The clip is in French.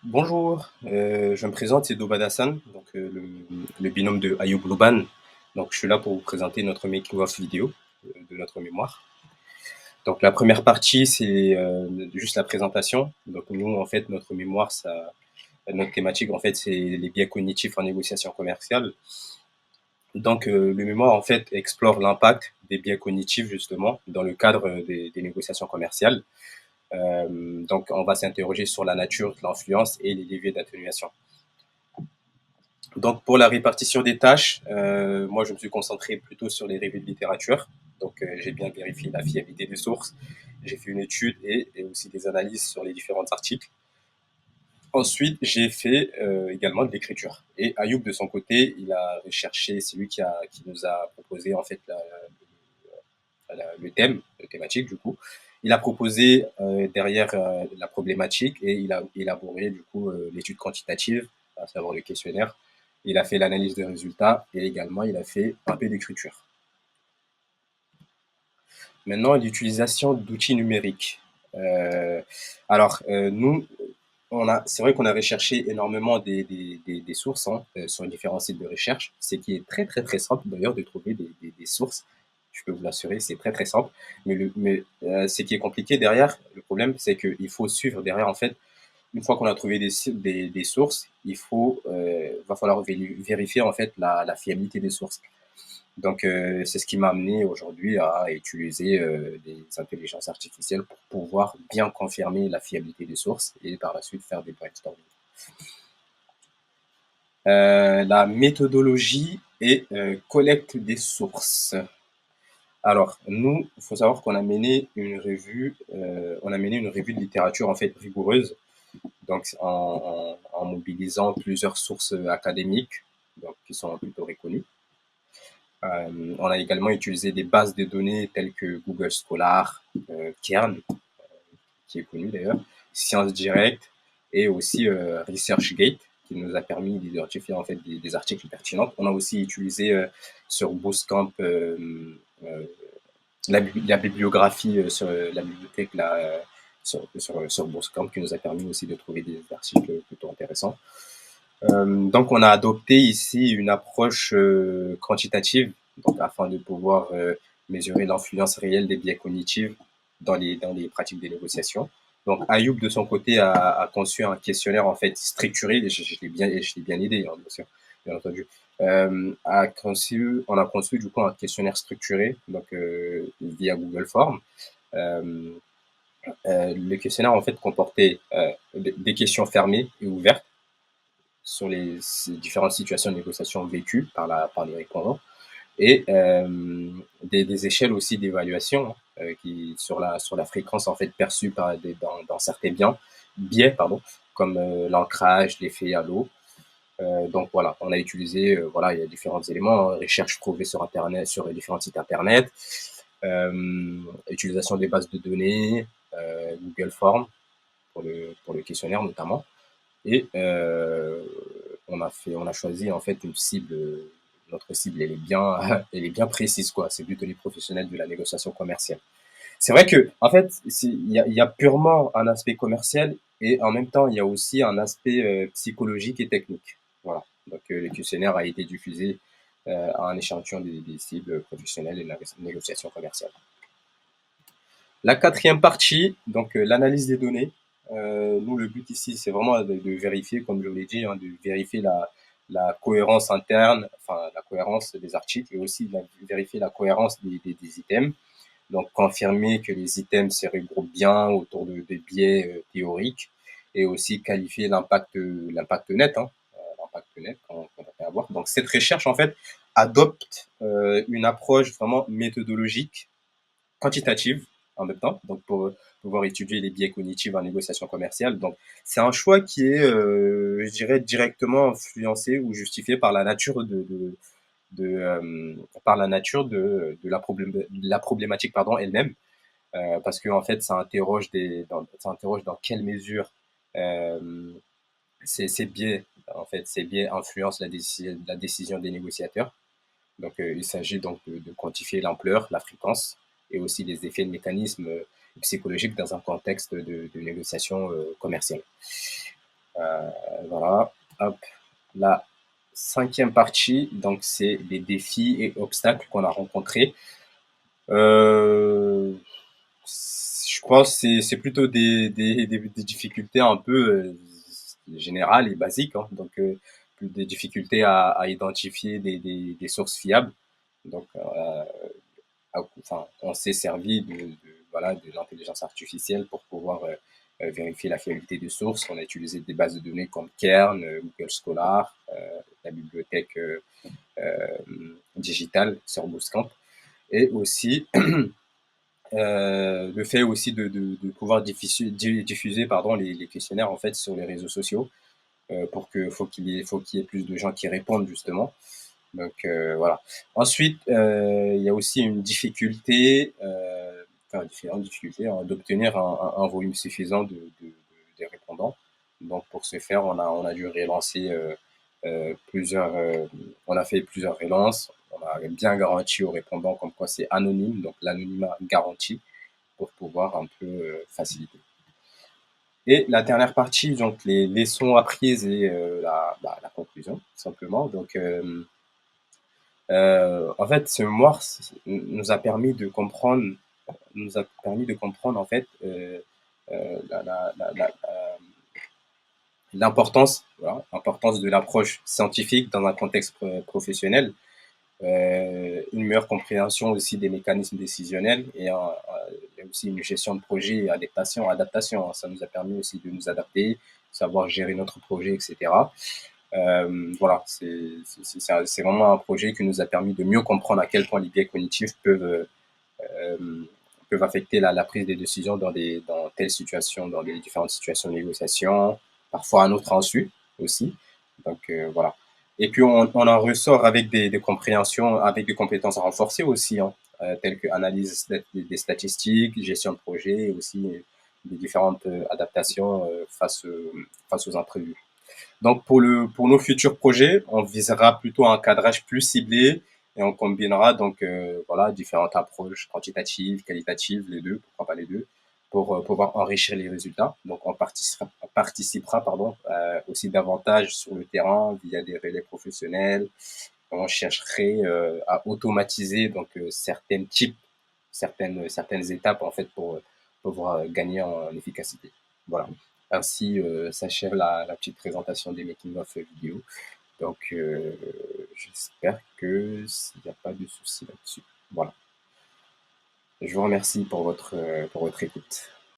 Bonjour, je me présente, c'est Dobad Hassan, donc le binôme de Ayoub Louban. Donc je suis là pour vous présenter notre making-of vidéo de notre mémoire. Donc la première partie, c'est juste la présentation. Donc nous, en fait, notre mémoire, notre thématique, en fait, c'est les biais cognitifs en négociation commerciale. Donc le mémoire, en fait, explore l'impact des biais cognitifs, justement, dans le cadre des négociations commerciales. Donc on va s'interroger sur la nature, l'influence et les leviers d'atténuation. Donc pour la répartition des tâches, moi je me suis concentré plutôt sur les revues de littérature. Donc j'ai bien vérifié la fiabilité des sources. J'ai fait une étude et aussi des analyses sur les différents articles. Ensuite, j'ai fait également de l'écriture. Et Ayoub, de son côté, il a recherché, c'est lui qui nous a proposé en fait le thème, le thématique du coup. Il a proposé derrière la problématique et il a élaboré du coup l'étude quantitative, à savoir le questionnaire. Il a fait l'analyse de résultats et également il a fait un peu d'écriture. Maintenant, l'utilisation d'outils numériques. Euh, nous, c'est vrai qu'on a recherché énormément des sources hein, sur différents sites de recherche, ce qui est très très très simple d'ailleurs de trouver des sources. Je peux vous l'assurer, c'est très très simple. Mais ce qui est compliqué derrière, le problème, c'est qu'il faut suivre derrière en fait. Une fois qu'on a trouvé des sources, va falloir vérifier en fait la fiabilité des sources. Donc, c'est ce qui m'a amené aujourd'hui à utiliser des intelligences artificielles pour pouvoir bien confirmer la fiabilité des sources et par la suite faire des brainstorming. La méthodologie et collecte des sources. Alors, nous, il faut savoir qu'on a mené on a mené une revue de littérature en fait rigoureuse, donc en mobilisant plusieurs sources académiques, donc qui sont plutôt reconnues. On a également utilisé des bases de données telles que Google Scholar, Kern, qui est connu d'ailleurs, Science Direct et aussi ResearchGate, qui nous a permis d'identifier en fait des articles pertinents. On a aussi utilisé sur Bootcamp euh, la bibliographie sur la bibliothèque sur Bootcamp qui nous a permis aussi de trouver des articles plutôt intéressants. Donc, on a adopté ici une approche quantitative, donc afin de pouvoir mesurer l'influence réelle des biais cognitifs dans les pratiques des négociations. Donc, Ayoub, de son côté, a conçu un questionnaire en fait structuré. Je l'ai bien aidé, hein, bien sûr, bien entendu. On a conçu du coup un questionnaire structuré, donc via Google Forms. Euh, le questionnaire en fait comportait des questions fermées et ouvertes sur les différentes situations de négociation vécues par les répondants et des échelles aussi d'évaluation sur la fréquence en fait perçue dans certains biais pardon, comme l'ancrage, l'effet halo. Donc voilà, on a utilisé voilà, il y a différents éléments, hein, recherche trouvée sur internet, sur les différents sites internet, utilisation des bases de données, Google Forms pour le questionnaire notamment. Et on a choisi en fait une cible. Notre cible, elle est bien précise quoi. C'est plutôt les professionnels de la négociation commerciale. C'est vrai que en fait, il y a purement un aspect commercial et en même temps il y a aussi un aspect psychologique et technique. Voilà. Donc le questionnaire a été diffusé à un échantillon des cibles professionnelles et de la négociation commerciale. La quatrième partie, donc l'analyse des données. Nous, le but ici, c'est vraiment de vérifier, comme je l'ai dit, hein, de vérifier la cohérence interne, enfin la cohérence des articles et aussi vérifier la cohérence des items. Donc, confirmer que les items se regroupent bien autour des biais théoriques et aussi qualifier l'impact net, hein, l'impact net qu'on va avoir. Donc, cette recherche, en fait, adopte une approche vraiment méthodologique quantitative en même temps, donc pour pouvoir étudier les biais cognitifs en négociation commerciale. Donc, c'est un choix qui est, je dirais, directement influencé ou justifié par la nature par la nature de la problématique pardon elle-même, parce que en fait, ça interroge dans quelle mesure euh, ces biais, en fait, ces biais influencent la décision des négociateurs. Donc, il s'agit donc de quantifier l'ampleur, la fréquence et aussi les effets de mécanismes psychologiques dans un contexte de négociation commerciale. Voilà, hop. La cinquième partie, donc c'est les défis et obstacles qu'on a rencontrés. Euh, je pense que c'est plutôt des difficultés un peu générales et basiques, hein. Donc, des difficultés à identifier des sources fiables. Donc, enfin, on s'est servi voilà, de l'intelligence artificielle pour pouvoir vérifier la fiabilité des sources. On a utilisé des bases de données comme Kern, Google Scholar, la bibliothèque euh, digitale sur Bootcamp, et aussi le fait aussi de pouvoir diffuser pardon, les questionnaires en fait sur les réseaux sociaux pour que faut qu'il y ait plus de gens qui répondent justement. Donc voilà. Ensuite, il y a aussi une difficulté, enfin différentes difficultés hein, d'obtenir un volume suffisant des répondants. Donc pour ce faire, on a dû relancer plusieurs, on a fait plusieurs relances. On a bien garanti aux répondants comme quoi c'est anonyme, donc l'anonymat garanti pour pouvoir un peu faciliter. Et la dernière partie, donc les leçons apprises et la conclusion, tout simplement. Donc, en fait, ce mémoire nous a permis de comprendre, en fait l'importance, voilà, l'importance de l'approche scientifique dans un contexte professionnel, une meilleure compréhension aussi des mécanismes décisionnels et il y a aussi une gestion de projet et adaptation. Ça nous a permis aussi de nous adapter, savoir gérer notre projet, etc. Voilà, c'est vraiment un projet qui nous a permis de mieux comprendre à quel point les biais cognitifs euh, peuvent affecter la prise des décisions dans telle situation, dans les différentes situations de négociation, parfois à notre insu aussi. Donc voilà. Et puis on en ressort avec des compréhensions, avec des compétences renforcées aussi, hein, telles que analyse des statistiques, gestion de projet, et aussi des différentes adaptations face aux imprévus. Donc pour nos futurs projets, on visera plutôt un cadrage plus ciblé et on combinera donc voilà différentes approches quantitatives, qualitatives, les deux, pourquoi pas les deux, pour pouvoir enrichir les résultats. Donc on participera pardon aussi davantage sur le terrain via des relais professionnels. On chercherait à automatiser donc certaines étapes en fait pour pouvoir gagner en efficacité. Voilà. Ainsi s'achève la petite présentation des making-of vidéo. Donc, j'espère que s'il n'y a pas de souci là-dessus. Voilà. Je vous remercie pour votre écoute.